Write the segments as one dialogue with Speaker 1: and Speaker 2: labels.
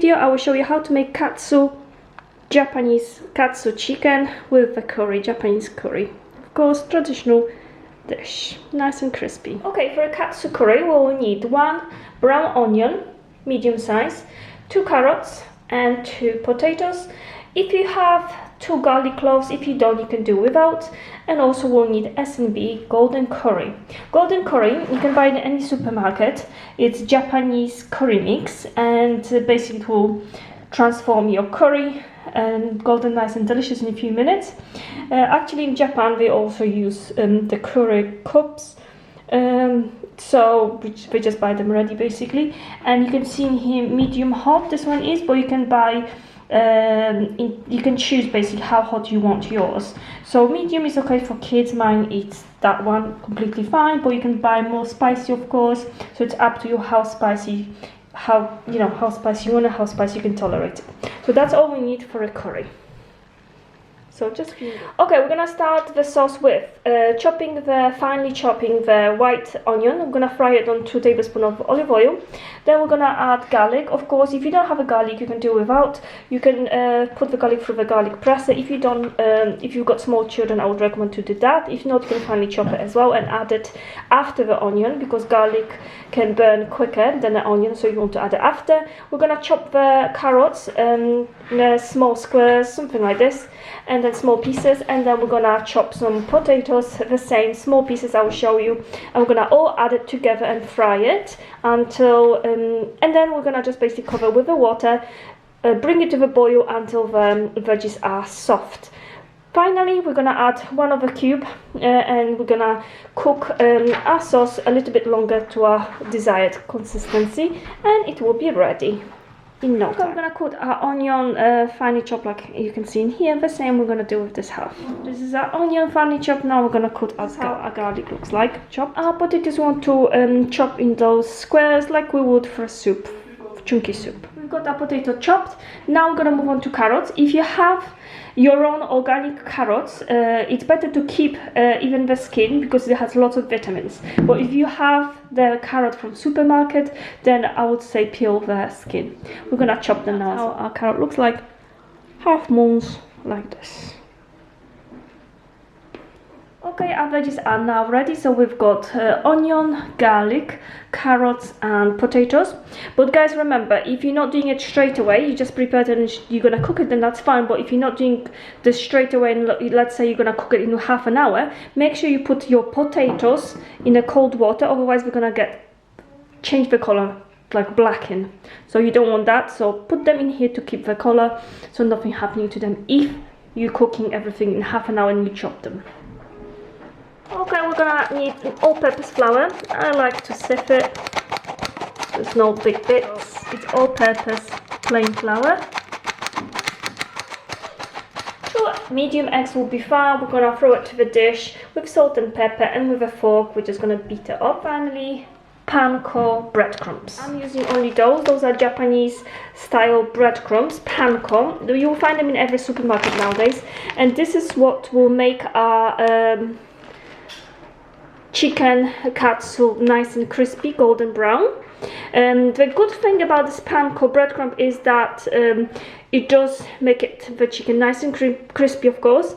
Speaker 1: video I will show you how to make Japanese katsu chicken with the curry, Japanese curry. Of course, traditional dish, nice and crispy. Okay, for a katsu curry we will need 1 brown onion, medium size, 2 carrots and 2 potatoes. If you have 2 garlic cloves, if you don't, you can do without. And also we'll need S&B golden curry. Golden curry you can buy in any supermarket. It's Japanese curry mix, and basically it will transform your curry and golden nice and delicious in a few minutes. Actually in Japan they also use the curry cups, so we just buy them ready basically. And you can see in here medium hot this one is, but you can buy you can choose basically how hot you want yours. So medium is okay for kids, mine eats that one completely fine, but you can buy more spicy of course, so it's up to you how spicy, how spicy you want and how spicy you can tolerate it. So that's all we need for a curry. So just okay, we're gonna start the sauce with finely chopping the white onion. I'm gonna fry it on 2 tablespoons of olive oil. Then we're gonna add garlic. Of course, if you don't have a garlic, you can do without. You can put the garlic through the garlic presser. If you don't, if you've got small children, I would recommend to do that. If not, you can finely chop it as well and add it after the onion, because garlic can burn quicker than the onion, so you want to add it after. We're gonna chop the carrots in small squares, something like this, and then small pieces, and then we're gonna chop some potatoes, the same small pieces I will show you, and we're gonna all add it together and fry it until and then we're gonna just basically cover with the water, bring it to the boil until the veggies are soft. Finally, we're gonna add 1 of a cube and we're gonna cook our sauce a little bit longer to our desired consistency, and it will be ready in no time. We're gonna cut our onion finely chopped, like you can see in here. The same we're gonna do with this half. This is our onion finely chopped. Now we're gonna cut how our garlic looks like chopped. Our potatoes we want to chop in those squares like we would for a soup, chunky soup. We've got our potato chopped. Now we're gonna move on to carrots. If you have your own organic carrots, it's better to keep even the skin because it has lots of vitamins. But if you have the carrot from supermarket, then I would say peel the skin. We're gonna chop them now. How our carrot looks like, half moons like this. Okay, our veggies are now ready. So we've got onion, garlic, carrots and potatoes. But guys, remember, if you're not doing it straight away, you just prepare it and you're gonna cook it, then that's fine. But if you're not doing this straight away, and let's say you're gonna cook it in half an hour, make sure you put your potatoes in a cold water, otherwise we're gonna change the color, like blacken. So you don't want that, so put them in here to keep the color, so nothing happening to them if you're cooking everything in half an hour and you chop them. Okay, we're gonna need all-purpose flour. I like to sift it. There's no big bits. It's all-purpose plain flour. 2 medium eggs will be fine. We're gonna throw it to the dish with salt and pepper, and with a fork we're just gonna beat it up. Finally, panko breadcrumbs. I'm using only those. Those are Japanese style breadcrumbs, panko. You will find them in every supermarket nowadays. And this is what will make our chicken katsu nice and crispy, golden brown. The good thing about this panko breadcrumb is that it does make the chicken nice and crispy, of course,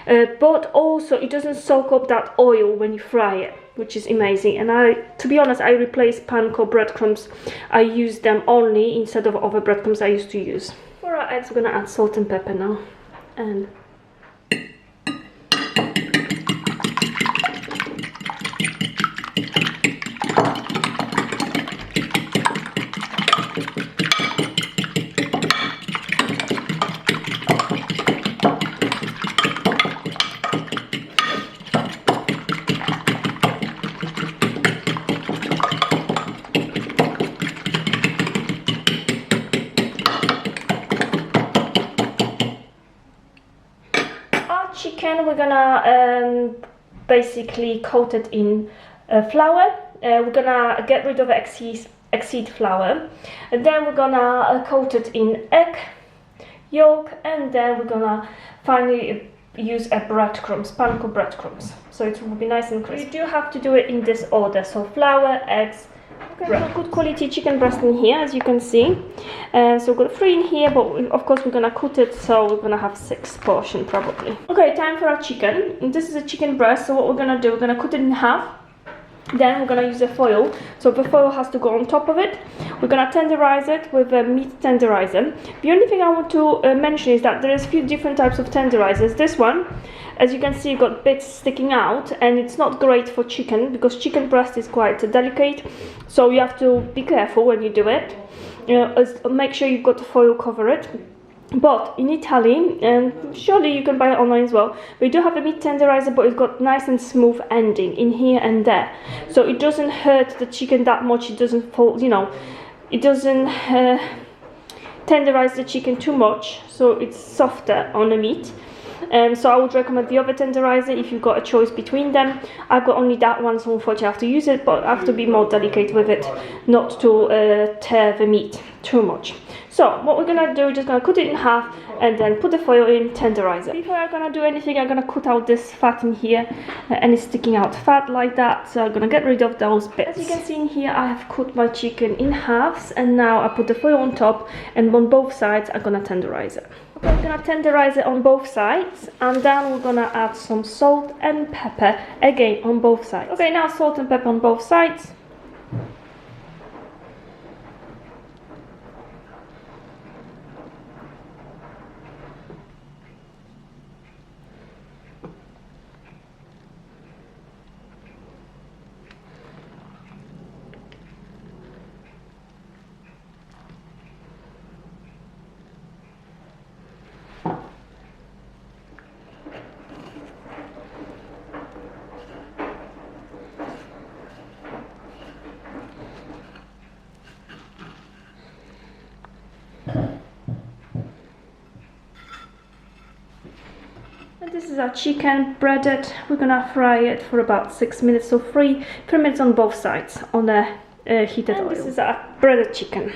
Speaker 1: but also it doesn't soak up that oil when you fry it, which is amazing. And to be honest, I replace panko breadcrumbs. I use them only instead of other breadcrumbs I used to use. For our eggs, we're gonna add salt and pepper now, and chicken, we're gonna basically coat it in flour. We're gonna get rid of the exceed flour, and then we're gonna coat it in egg yolk, and then we're gonna finally use a breadcrumbs, panko breadcrumbs, so it will be nice and crispy. You do have to do it in this order, so flour, eggs, So good quality chicken breast in here, as you can see. So we've got 3 in here, but of course we're gonna cut it, so we're gonna have 6 portion probably. Okay, time for our chicken. And this is a chicken breast, so what we're gonna do, we're gonna cut it in half. Then we're gonna use a foil, so the foil has to go on top of it. We're gonna tenderize it with a meat tenderizer. The only thing I want to mention is that there is a few different types of tenderizers. This one, as you can see, got bits sticking out, and it's not great for chicken because chicken breast is quite delicate, so you have to be careful when you do it. Make sure you've got the foil cover it. But in Italy, and surely you can buy it online as well, we do have a meat tenderizer, but it's got nice and smooth ending in here and there, so it doesn't hurt the chicken that much. It doesn't fall, you know, it doesn't tenderize the chicken too much, so it's softer on the meat. So I would recommend the other tenderizer if you've got a choice between them. I've got only that one, so unfortunately I have to use it, but I have to be more delicate with it, not to tear the meat too much. So what we're gonna do, just gonna cut it in half and then put the foil in, tenderize it. Before I'm gonna do anything, I'm gonna cut out this fat in here, and it's sticking out fat like that, so I'm gonna get rid of those bits. As you can see in here, I have cut my chicken in halves, and now I put the foil on top, and on both sides I'm gonna tenderize it. Okay, we're gonna tenderize it on both sides, and then we're gonna add some salt and pepper again on both sides. Okay, now salt and pepper on both sides. And this is our chicken breaded. We're gonna fry it for about 6 minutes, so 3 minutes on both sides on a heated oil. This is our breaded chicken.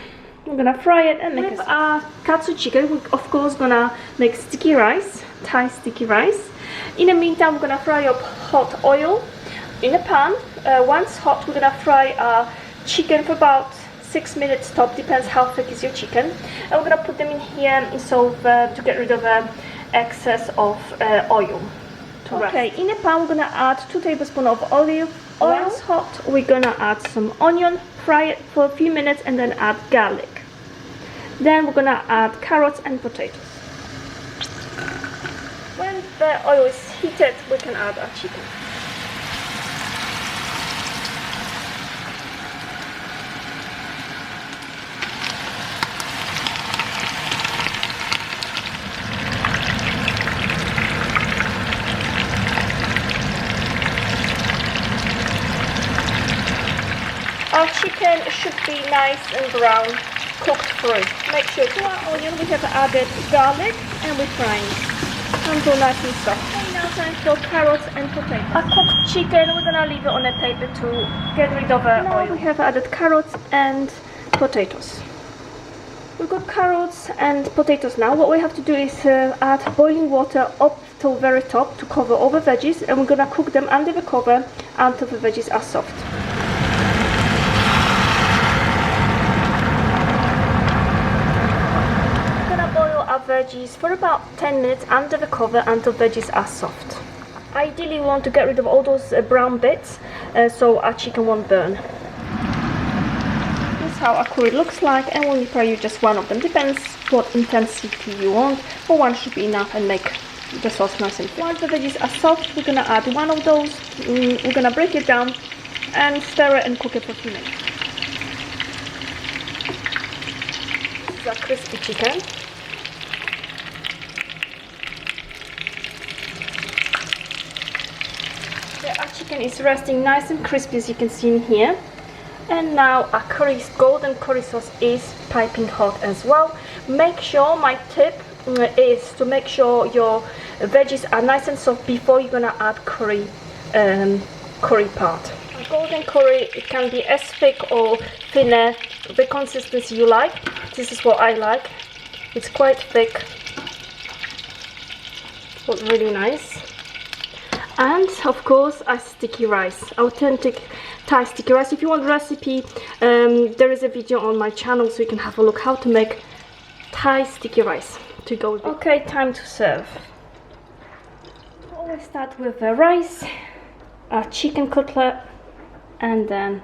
Speaker 1: We're gonna fry it and make it. With our katsu chicken, we're of course gonna make sticky rice, Thai sticky rice. In the meantime, we're gonna fry up hot oil in a pan. Once hot, we're gonna fry our chicken for about 6 minutes top, depends how thick is your chicken. And we're gonna put them in here to get rid of excess of oil. Okay, in a pan we're gonna add 2 tablespoons of olive oil. Once hot, we're gonna add some onion, fry it for a few minutes, and then add garlic. Then we're gonna add carrots and potatoes. When the oil is heated, we can add our chicken. Our chicken should be nice and brown, cooked through. Make sure to our onion we have added garlic, and we're frying until nice and soft. Okay, now time for carrots and potatoes. Our cooked chicken, we're gonna leave it on a table to get rid of the oil. We have added carrots and potatoes. We've got carrots and potatoes now. What we have to do is add boiling water up to the very top to cover all the veggies, and we're gonna cook them under the cover until the veggies are soft. Veggies for about 10 minutes under the cover until veggies are soft. Ideally we want to get rid of all those brown bits so our chicken won't burn. This is how our curry looks like, and we'll probably use just one of them. Depends what intensity you want, but one should be enough and make the sauce nice and thick. Once the veggies are soft, we're gonna add one of those. We're gonna break it down and stir it and cook it for a few minutes. This is our crispy chicken. Our chicken is resting nice and crispy, as you can see in here. And now our golden curry sauce is piping hot as well. Make sure, my tip is to make sure your veggies are nice and soft before you're gonna add curry part. Golden curry, it can be as thick or thinner, the consistency you like. This is what I like. It's quite thick, but really nice. And of course our sticky rice, authentic Thai sticky rice. If you want the recipe, there is a video on my channel, so you can have a look how to make Thai sticky rice to go with it. Okay, time to serve. Always start with the rice, a chicken cutlet, and then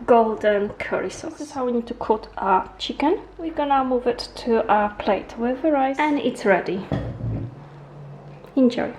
Speaker 1: golden curry sauce. This is how we need to cook our chicken. We're gonna move it to our plate with the rice, and it's ready. Enjoy.